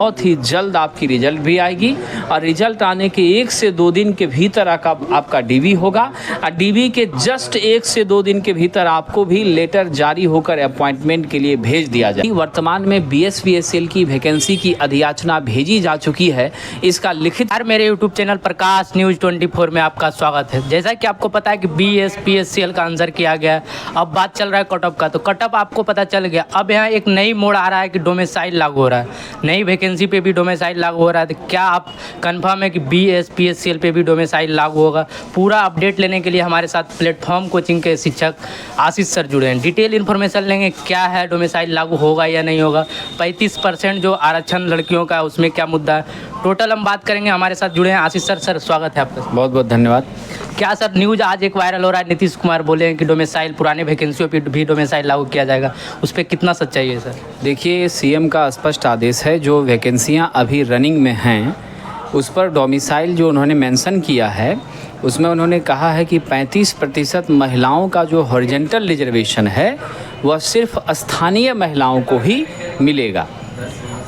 बहुत ही जल्द आपकी रिजल्ट भी आएगी और रिजल्ट आने के 1 से 2 दिन के भीतर आपका डीवी होगा और डीवी के जस्ट 1 से 2 दिन के भीतर आपको भी लेटर जारी होकर अपॉइंटमेंट के लिए भेज दिया जाए। वर्तमान में BSPSCL की वैकेंसी की अधियाचना भेजी जा चुकी है। इसका लिखित मेरे यूट्यूब चैनल प्रकाश न्यूज़ 24 में आपका स्वागत है। जैसा कि आपको पता है कि BSPSCL का आंसर किया गया है, अब बात चल रहा है कट ऑफ का, तो कट ऑफ आपको पता चल गया। अब यहाँ एक नई मोड़ आ रहा है कि डोमिसाइल लागू हो रहा है, नई वैकेंसी पे भी डोमिसाइल लागू हो रहा है। तो क्या आप कंफर्म है कि BSPSCL पे भी डोमिसाइल लागू होगा? पूरा अपडेट लेने के लिए हमारे साथ प्लेटफॉर्म कोचिंग के शिक्षक आशीष सर जुड़े हैं। डिटेल इन्फॉर्मेशन लेंगे, क्या है डोमिसाइल लागू होगा या नहीं होगा, 35% जो आरक्षण लड़कियों का उसमें क्या मुद्दा है, टोटल हम बात करेंगे। हमारे साथ जुड़े हैं आशीष सर। सर स्वागत है आपका। बहुत बहुत धन्यवाद। क्या सर न्यूज़ आज एक वायरल हो रहा है, नीतीश कुमार बोले हैं कि डोमिसाइल पुराने वैकेंसियों पर भी डोमिसाइल लागू किया जाएगा, उस पर कितना सच्चाई है सर? देखिए, CM का स्पष्ट आदेश है, जो वैकेंसियां अभी रनिंग में हैं उस पर डोमिसाइल जो उन्होंने मेंशन किया है उसमें उन्होंने कहा है कि 35% महिलाओं का जो हॉरिजॉन्टल रिजर्वेशन है वह सिर्फ स्थानीय महिलाओं को ही मिलेगा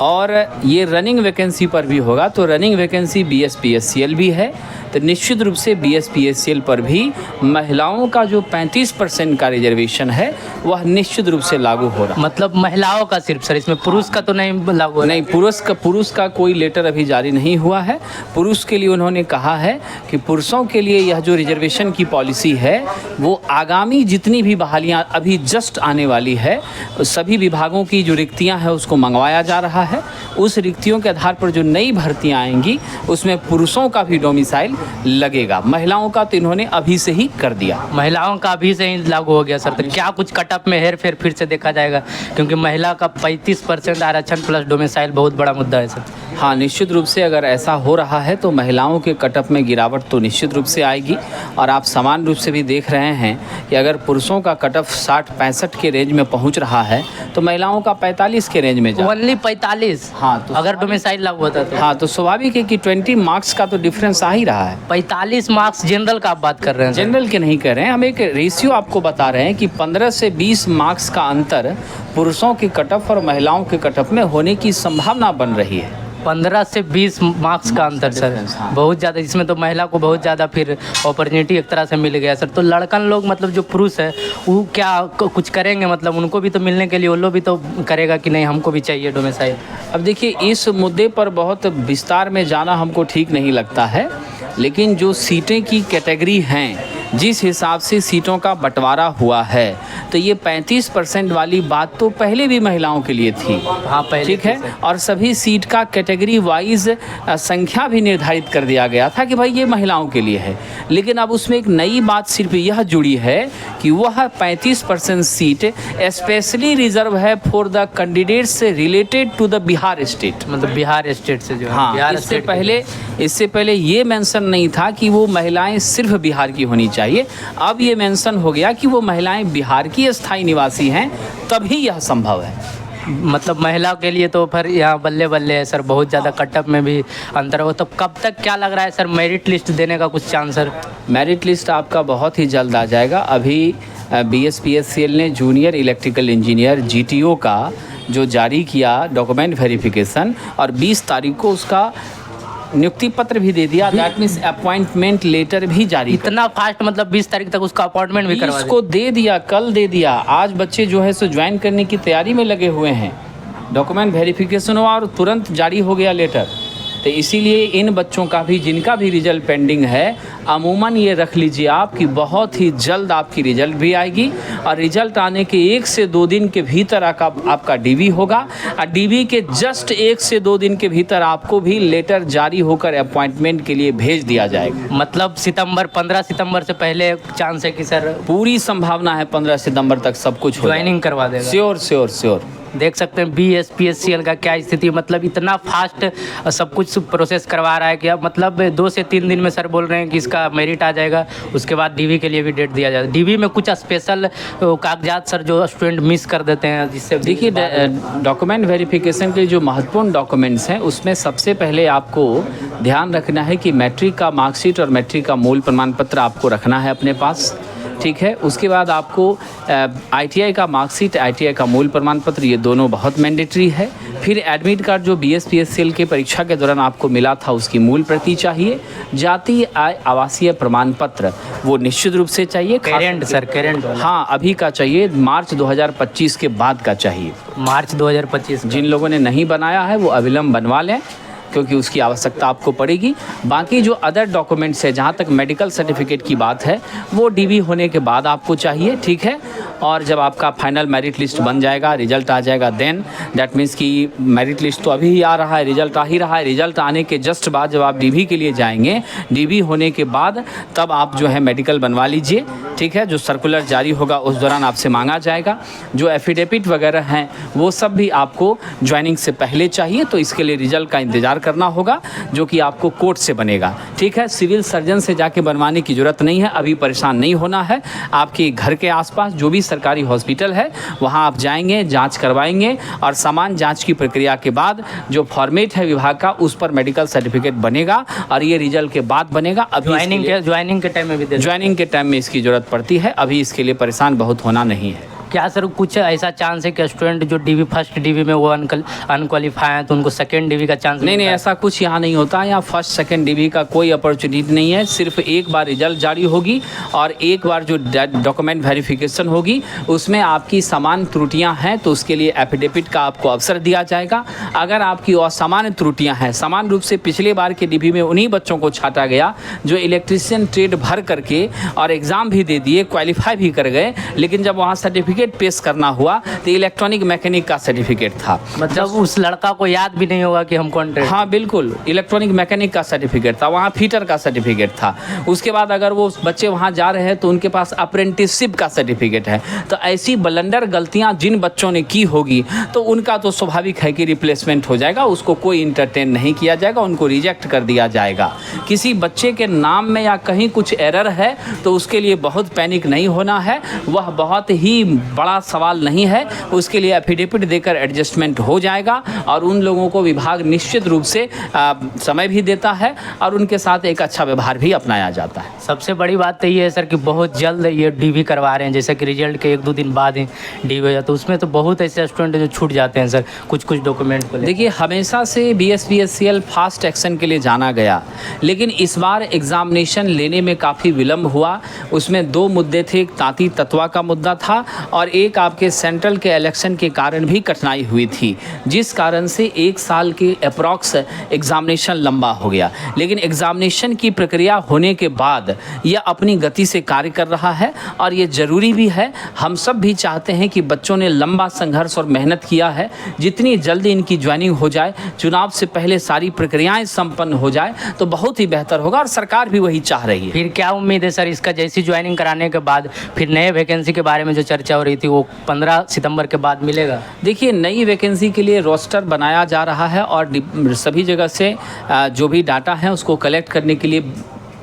और ये रनिंग वैकेंसी पर भी होगा। तो रनिंग वैकेंसी BSPSCL भी है, तो निश्चित रूप से BSPSCL पर भी महिलाओं का जो 35% का रिजर्वेशन है वह निश्चित रूप से लागू हो रहा है। मतलब महिलाओं का सिर्फ सर, इसमें पुरुष का तो नहीं लागू हो? नहीं, पुरुष का कोई लेटर अभी जारी नहीं हुआ है। पुरुष के लिए उन्होंने कहा है कि पुरुषों के लिए यह जो रिजर्वेशन की पॉलिसी है वो आगामी जितनी भी बहालियाँ अभी जस्ट आने वाली है, सभी विभागों की जो रिक्तियाँ हैं उसको मंगवाया जा रहा है। उस रिक्तियों के आधार पर जो नई भर्तियाँ आएंगी उसमें पुरुषों का भी डोमिसाइल लगेगा। महिलाओं का तो इन्होंने अभी से ही कर दिया। महिलाओं का अभी से ही लागू हो गया सर। तो क्या कुछ कटअप में हेर फेर फिर से देखा जाएगा, क्योंकि महिला का 35% आरक्षण प्लस डोमिसाइल बहुत बड़ा मुद्दा है सर? हाँ, निश्चित रूप से अगर ऐसा हो रहा है तो महिलाओं के कटअप में गिरावट तो निश्चित रूप से आएगी। और आप समान रूप से भी देख रहे हैं कि अगर पुरुषों का कटअप 60-65 के रेंज में पहुंच रहा है तो महिलाओं का 45 के रेंज में ओनली 45? हाँ, तो अगर डोमिसाइल लागू होता तो? हाँ, तो स्वाभाविक है कि 20 मार्क्स का तो डिफरेंस आ ही रहा है। 45 मार्क्स जनरल का आप बात कर रहे हैं? जनरल के नहीं कर रहे हैं, हम एक रेशियो आपको बता रहे हैं कि 15 से 20 मार्क्स का अंतर पुरुषों के कटअप और महिलाओं के कटअप में होने की संभावना बन रही है। 15 से 20 मार्क्स का अंतर सर, बहुत ज़्यादा। इसमें तो महिला को बहुत ज़्यादा फिर अपॉर्चुनिटी एक तरह से मिल गया सर। तो लड़कन लोग, मतलब जो पुरुष है वो क्या कुछ करेंगे? मतलब उनको भी तो मिलने के लिए वो लोग भी तो करेगा कि नहीं हमको भी चाहिए डोमिसाइल? अब देखिए, इस मुद्दे पर बहुत विस्तार में जाना हमको ठीक नहीं लगता है, लेकिन जो सीटें की कैटेगरी हैं, जिस हिसाब से सीटों का बंटवारा हुआ है, तो ये 35% वाली बात तो पहले भी महिलाओं के लिए थी। हाँ, पहले ठीक है। और सभी सीट का कैटेगरी वाइज संख्या भी निर्धारित कर दिया गया था कि भाई ये महिलाओं के लिए है। लेकिन अब उसमें एक नई बात सिर्फ यह जुड़ी है कि वह 35% सीट स्पेशली रिजर्व है for the candidates related to the Bihar state. मतलब बिहार स्टेट से जो है? हाँ, इससे पहले ये मेंशन नहीं था कि वो महिलाएं सिर्फ बिहार की होनी चाहिए। अब ये मेंशन हो गया कि वो महिलाएं बिहार की स्थायी निवासी हैं, तभी यह संभव है। मतलब महिलाओं के लिए तो फिर यहाँ बल्ले बल्ले है सर, बहुत ज़्यादा कटअप में भी अंतर हो। तो कब तक क्या लग रहा है सर, मेरिट लिस्ट देने का कुछ चांस सर? मेरिट लिस्ट आपका बहुत ही जल्द आ जाएगा। अभी BSPSCL ने जूनियर इलेक्ट्रिकल इंजीनियर GTO का जो जारी किया डॉक्यूमेंट वेरिफिकेशन, और 20 तारीख को उसका नियुक्ति पत्र भी दे दिया। दैट मीन्स अपॉइंटमेंट लेटर भी जारी। इतना फास्ट? मतलब 20 तारीख तक उसका अपॉइंटमेंट भी करवा उसको दे दिया, कल दे दिया। आज बच्चे जो है सो ज्वाइन करने की तैयारी में लगे हुए हैं। डॉक्यूमेंट वेरिफिकेशन हुआ और तुरंत जारी हो गया लेटर। तो इसीलिए इन बच्चों का भी, जिनका भी रिजल्ट पेंडिंग है, अमूमन ये रख लीजिए आप कि बहुत ही जल्द आपकी रिजल्ट भी आएगी और रिजल्ट आने के 1 से 2 दिन के भीतर आपका डीवी होगा और डीवी के जस्ट 1 से 2 दिन के भीतर आपको भी लेटर जारी होकर अपॉइंटमेंट के लिए भेज दिया जाएगा। मतलब 15 सितंबर से पहले चांस है कि सर? पूरी संभावना है 15 सितंबर तक सब कुछ ज्वाइनिंग करवा देगा। श्योर। देख सकते हैं BSPSCL का क्या स्थिति, मतलब इतना फास्ट सब कुछ प्रोसेस करवा रहा है कि अब मतलब 2 से 3 दिन में सर बोल रहे हैं कि इसका मेरिट आ जाएगा। उसके बाद डीवी के लिए भी डेट दिया जाएगा। डीवी में कुछ स्पेशल कागजात सर जो स्टूडेंट मिस कर देते हैं, जिससे देखिए, डॉक्यूमेंट वेरिफिकेशन के जो महत्वपूर्ण डॉक्यूमेंट्स हैं उसमें सबसे पहले आपको ध्यान रखना है कि मैट्रिक का मार्कशीट और मैट्रिक का मूल प्रमाण पत्र आपको रखना है अपने पास। ठीक है। उसके बाद आपको ITI का मार्कशीट, ITI का मूल प्रमाण पत्र, ये दोनों बहुत मैंडेटरी है। फिर एडमिट कार्ड जो BS-PSCL के परीक्षा के दौरान आपको मिला था उसकी मूल प्रति चाहिए। जातीय आय आवासीय प्रमाण पत्र वो निश्चित रूप से चाहिए। करेंट सर, करेंट वाला। हाँ, अभी का चाहिए, मार्च 2025 के बाद का चाहिए। मार्च 2025। जिन लोगों ने नहीं बनाया है वो अविलंब बनवा लें, क्योंकि उसकी आवश्यकता आपको पड़ेगी। बाकी जो अदर डॉक्यूमेंट्स है, जहाँ तक मेडिकल सर्टिफिकेट की बात है, वो DB होने के बाद आपको चाहिए, ठीक है। और जब आपका फाइनल मेरिट लिस्ट बन जाएगा, रिजल्ट आ जाएगा, देन दैट मीन्स कि मेरिट लिस्ट तो अभी ही आ रहा है, रिजल्ट आ ही रहा है, रिजल्ट आने के जस्ट बाद जब आप DB के लिए जाएंगे, DB होने के बाद तब आप जो है मेडिकल बनवा लीजिए, ठीक है। जो सर्कुलर जारी होगा उस दौरान आपसे मांगा जाएगा। जो एफिडेविट वगैरह हैं वो सब भी आपको ज्वाइनिंग से पहले चाहिए, तो इसके लिए रिजल्ट का इंतज़ार करना होगा, जो कि आपको कोर्ट से बनेगा, ठीक है। सिविल सर्जन से जाके बनवाने की ज़रूरत नहीं है, अभी परेशान नहीं होना है। आपके घर के आसपास जो भी सरकारी हॉस्पिटल है वहाँ आप जाएंगे, जांच करवाएंगे, और समान जांच की प्रक्रिया के बाद जो फॉर्मेट है विभाग का उस पर मेडिकल सर्टिफिकेट बनेगा, और ये रिजल्ट के बाद बनेगा। अभी ज्वाइनिंग के टाइम में भी ज्वाइनिंग के टाइम में इसकी ज़रूरत पड़ती है, अभी इसके लिए परेशान बहुत होना नहीं है। क्या सर कुछ ऐसा चांस है कि स्टूडेंट जो DB फर्स्ट DB में वो अनक्वालिफाई हैं तो उनको सेकंड DB का चांस? नहीं, ऐसा कुछ यहाँ नहीं होता है। यहाँ फर्स्ट सेकंड DB का कोई अपॉर्चुनिटी नहीं है। सिर्फ एक बार रिजल्ट जारी होगी और एक बार जो डॉक्यूमेंट वेरिफिकेशन होगी उसमें आपकी समान त्रुटियाँ हैं तो उसके लिए एफिडेविट का आपको अवसर दिया जाएगा। अगर आपकी असामान्य त्रुटियाँ हैं, समान रूप से पिछले बार के DB में उन्हीं बच्चों को छाटा गया जो इलेक्ट्रीशियन ट्रेड भर करके और एग्ज़ाम भी दे दिए, क्वालिफाई भी कर गए, लेकिन जब वहाँ सर्टिफिकेट पेश करना हुआ तो इलेक्ट्रॉनिक मैकेनिक का सर्टिफिकेट था। मतलब उस लड़का को याद भी नहीं होगा कि हम कौन ट्रेड। हाँ बिल्कुल, इलेक्ट्रॉनिक मैकेनिक का सर्टिफिकेट था, वहाँ फीटर का सर्टिफिकेट था। उसके बाद अगर वो बच्चे वहाँ जा रहे हैं तो उनके पास अप्रेंटिसशिप का सर्टिफिकेट है। तो ऐसी ब्लंडर गलतियाँ जिन बच्चों ने की होगी तो उनका तो स्वाभाविक है कि रिप्लेसमेंट हो जाएगा, उसको कोई इंटरटेन नहीं किया जाएगा, उनको रिजेक्ट कर दिया जाएगा। किसी बच्चे के नाम में या कहीं कुछ एरर है तो उसके लिए बहुत पैनिक नहीं होना है, वह बहुत ही बड़ा सवाल नहीं है। उसके लिए एफिडेविट देकर एडजस्टमेंट हो जाएगा और उन लोगों को विभाग निश्चित रूप से समय भी देता है और उनके साथ एक अच्छा व्यवहार भी अपनाया जाता है। सबसे बड़ी बात तो ये है सर कि बहुत जल्द ये DB करवा रहे हैं, जैसे कि रिजल्ट के 1-2 दिन बाद ही DB हो जाता है, तो उसमें तो बहुत ऐसे स्टूडेंट जो छूट जाते हैं सर कुछ डॉक्यूमेंट को। देखिए, हमेशा से BS-PSCL फास्ट एक्शन के लिए जाना गया, लेकिन इस बार एग्जामिनेशन लेने में काफ़ी विलम्ब हुआ। उसमें 2 मुद्दे थे, एक तांती तत्वा का मुद्दा था और एक आपके सेंट्रल के इलेक्शन के कारण भी कठिनाई हुई थी, जिस कारण से 1 साल के अप्रॉक्स एग्जामिनेशन लंबा हो गया। लेकिन एग्जामिनेशन की प्रक्रिया होने के बाद यह अपनी गति से कार्य कर रहा है और ये ज़रूरी भी है। हम सब भी चाहते हैं कि बच्चों ने लंबा संघर्ष और मेहनत किया है, जितनी जल्दी इनकी ज्वाइनिंग हो जाए, चुनाव से पहले सारी प्रक्रियाएं संपन्न हो जाए तो बहुत ही बेहतर होगा और सरकार भी वही चाह रही है। फिर क्या उम्मीद है सर इसका, जैसी ज्वाइनिंग कराने के बाद फिर नए वैकेंसी के बारे में जो चर्चा हो रही थी वो 15 सितंबर के बाद मिलेगा? देखिए, नई वैकेंसी के लिए रोस्टर बनाया जा रहा है और सभी जगह से जो भी डाटा है उसको कलेक्ट करने के लिए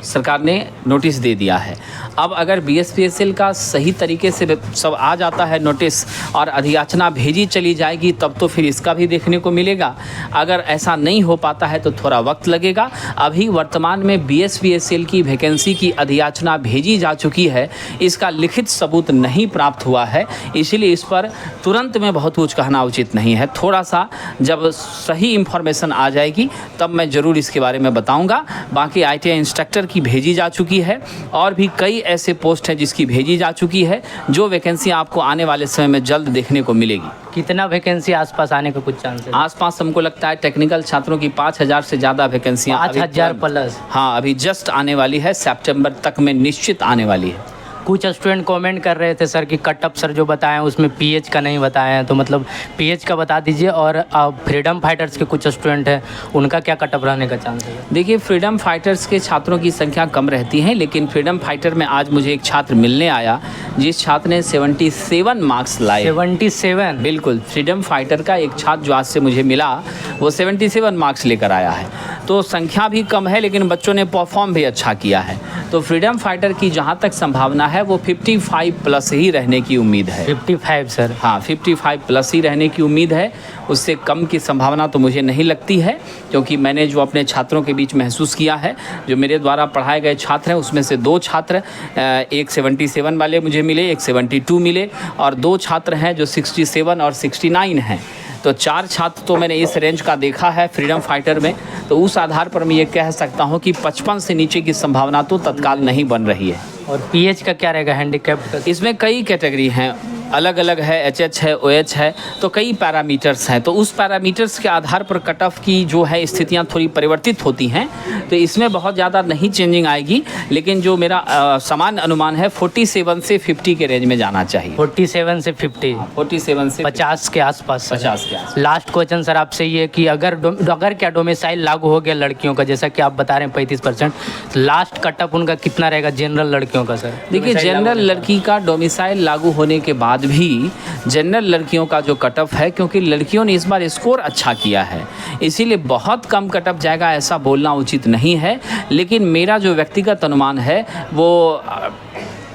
सरकार ने नोटिस दे दिया है। अब अगर BS-PSCL का सही तरीके से सब आ जाता है नोटिस और अधियाचना भेजी चली जाएगी तब तो फिर इसका भी देखने को मिलेगा। अगर ऐसा नहीं हो पाता है तो थोड़ा वक्त लगेगा। अभी वर्तमान में BS-PSCL की वैकेंसी की अधियाचना भेजी जा चुकी है, इसका लिखित सबूत नहीं प्राप्त हुआ है, इसलिए इस पर तुरंत में बहुत कुछ कहना उचित नहीं है। थोड़ा सा जब सही इन्फॉर्मेशन आ जाएगी तब मैं ज़रूर इसके बारे में बताऊँगा। बाकी ITI इंस्ट्रक्टर की भेजी जा चुकी है और भी कई ऐसे पोस्ट हैं जिसकी भेजी जा चुकी है, जो वैकेंसी आपको आने वाले समय में जल्द देखने को मिलेगी। कितना वैकेंसी आसपास आने का कुछ चांस है? आसपास हमको लगता है टेक्निकल छात्रों की 5000 से ज़्यादा वैकेंसियाँ 5000 प्लस। हाँ, अभी जस्ट आने वाली है, सितंबर तक में निश्चित आने वाली है। कुछ स्टूडेंट कमेंट कर रहे थे सर कि कटअप सर जो बताएं उसमें PH का नहीं बताए हैं, तो मतलब PH का बता दीजिए। और फ्रीडम फाइटर्स के कुछ स्टूडेंट हैं, उनका क्या कटअप रहने का चांस है? देखिए, फ्रीडम फाइटर्स के छात्रों की संख्या कम रहती है, लेकिन फ्रीडम फाइटर में आज मुझे एक छात्र मिलने आया जिस छात्र ने 77 मार्क्स लाए। 77? बिल्कुल, फ्रीडम फाइटर का एक छात्र जो आज से मुझे मिला वो 77 मार्क्स लेकर आया है। तो संख्या भी कम है लेकिन बच्चों ने परफॉर्म भी अच्छा किया है। तो फ्रीडम फाइटर की जहाँ तक संभावना है वो 55 प्लस ही रहने की उम्मीद है। 55 सर। हाँ, 55 प्लस ही रहने की उम्मीद है, उससे कम की संभावना तो मुझे नहीं लगती है, क्योंकि मैंने जो अपने छात्रों के बीच महसूस किया है, जो मेरे द्वारा पढ़ाए गए छात्र हैं उसमें से 2 छात्र एक 77 वाले मुझे मिले, एक 72 मिले, और 2 छात्र हैं जो 67 और 69 हैं। तो 4 छात्र तो मैंने इस रेंज का देखा है फ्रीडम फाइटर में। तो उस आधार पर मैं ये कह सकता हूँ कि 55 से नीचे की संभावना तो तत्काल नहीं बन रही है। और पीएच का क्या रहेगा, हैंडीकैप का? इसमें कई कैटेगरी हैं, अलग अलग है, एचएच है, ओएच है, तो कई पैरामीटर्स हैं। तो उस पैरामीटर्स के आधार पर कट ऑफ की जो है स्थितियां थोड़ी परिवर्तित होती हैं। तो इसमें बहुत ज़्यादा नहीं चेंजिंग आएगी, लेकिन जो मेरा सामान्य अनुमान है 47 से 50 के रेंज में जाना चाहिए। 47 से 50, 47 से 50 के आसपास। 50 के आसपास। लास्ट क्वेश्चन सर आपसे ये कि अगर क्या डोमिसाइल लागू हो गया लड़कियों का, जैसा कि आप बता रहे हैं 35%, लास्ट कटअप उनका कितना रहेगा जनरल लड़कियों का सर? देखिए, जनरल लड़की का डोमिसाइल लागू होने के बाद भी जनरल लड़कियों का जो कटअप है, क्योंकि लड़कियों ने इस बार स्कोर अच्छा किया है, इसीलिए बहुत कम कटअप जाएगा ऐसा बोलना उचित नहीं है। लेकिन मेरा जो व्यक्तिगत अनुमान है वो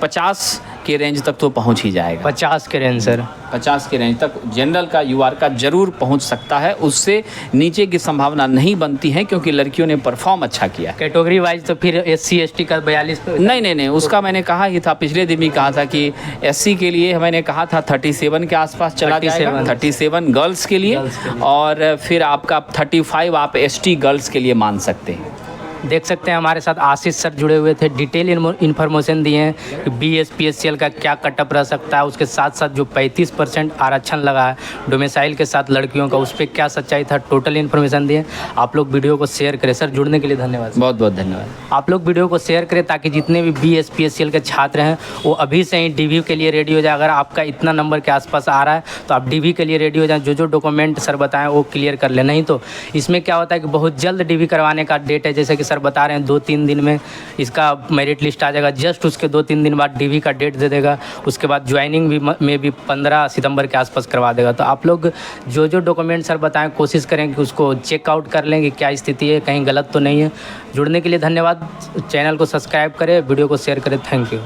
50 के रेंज तक तो पहुंच ही जाएगा। 50 के रेंज सर? 50 के रेंज तक जनरल का यूआर का जरूर पहुंच सकता है, उससे नीचे की संभावना नहीं बनती है, क्योंकि लड़कियों ने परफॉर्म अच्छा किया। कैटेगरी वाइज तो फिर SC ST का 42 नहीं, उसका मैंने कहा ही था, पिछले दिन भी कहा था कि SC के लिए मैंने कहा था 37 के आसपास चला जाएगा, 37 गर्ल्स के लिए, और फिर आपका 35 आप ST गर्ल्स के लिए मान सकते हैं। देख सकते हैं हमारे साथ आशीष सर जुड़े हुए थे, डिटेल इन्फॉर्मेशन दिए हैं कि BSPSCL का क्या कटअप रह सकता है, उसके साथ साथ जो 35% आरक्षण लगा है डोमिसाइल के साथ लड़कियों का, उस पर क्या सच्चाई था, टोटल इन्फॉर्मेशन दिए। आप लोग वीडियो को शेयर करें। सर जुड़ने के लिए धन्यवाद। बहुत बहुत धन्यवाद। आप लोग वीडियो को शेयर करें ताकि जितने भी BSPSCL के छात्र हैं वो अभी से ही DV के लिए रेडी हो जाए। अगर आपका इतना नंबर के आसपास आ रहा है तो आप DV के लिए रेडी हो जाएं, जो डॉक्यूमेंट सर बताएं वो क्लियर कर लें। नहीं तो इसमें क्या होता है कि बहुत जल्द DV करवाने का डेट है, जैसे कि सर बता रहे हैं 2-3 दिन में इसका मेरिट लिस्ट आ जाएगा, जस्ट उसके 2-3 दिन बाद DV का डेट दे देगा, उसके बाद ज्वाइनिंग भी में भी 15 सितंबर के आसपास करवा देगा। तो आप लोग जो डॉक्यूमेंट सर बताएं कोशिश करें कि उसको चेकआउट कर लें कि क्या स्थिति है, कहीं गलत तो नहीं है। जुड़ने के लिए धन्यवाद। चैनल को सब्सक्राइब करें, वीडियो को शेयर करें। Thank you.